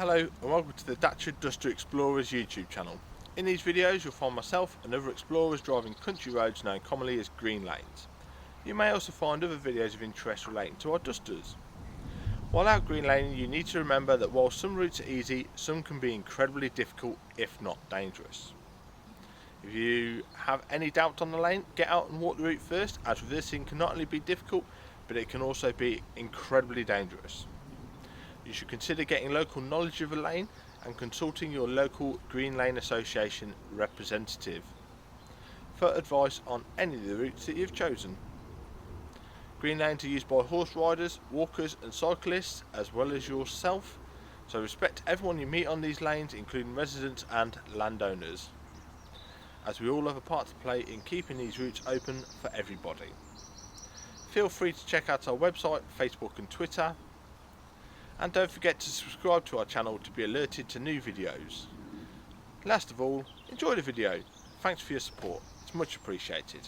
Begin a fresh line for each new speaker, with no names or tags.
Hello and welcome to the Dacia Duster Explorers YouTube channel. In these videos you'll find myself and other explorers driving country roads known commonly as green lanes. You may also find other videos of interest relating to our Dusters. While out green laning, you need to remember that while some routes are easy, some can be incredibly difficult if not dangerous. If you have any doubt on the lane, get out and walk the route first, as reversing can not only be difficult but it can also be incredibly dangerous. You should consider getting local knowledge of a lane and consulting your local Green Lane Association representative for advice on any of the routes that you've chosen. Green lanes are used by horse riders, walkers and cyclists as well as yourself, so respect everyone you meet on these lanes, including residents and landowners, as we all have a part to play in keeping these routes open for everybody. Feel free to check out our website, Facebook and Twitter. And don't forget to subscribe to our channel to be alerted to new videos. Last of all, enjoy the video. Thanks for your support, it's much appreciated.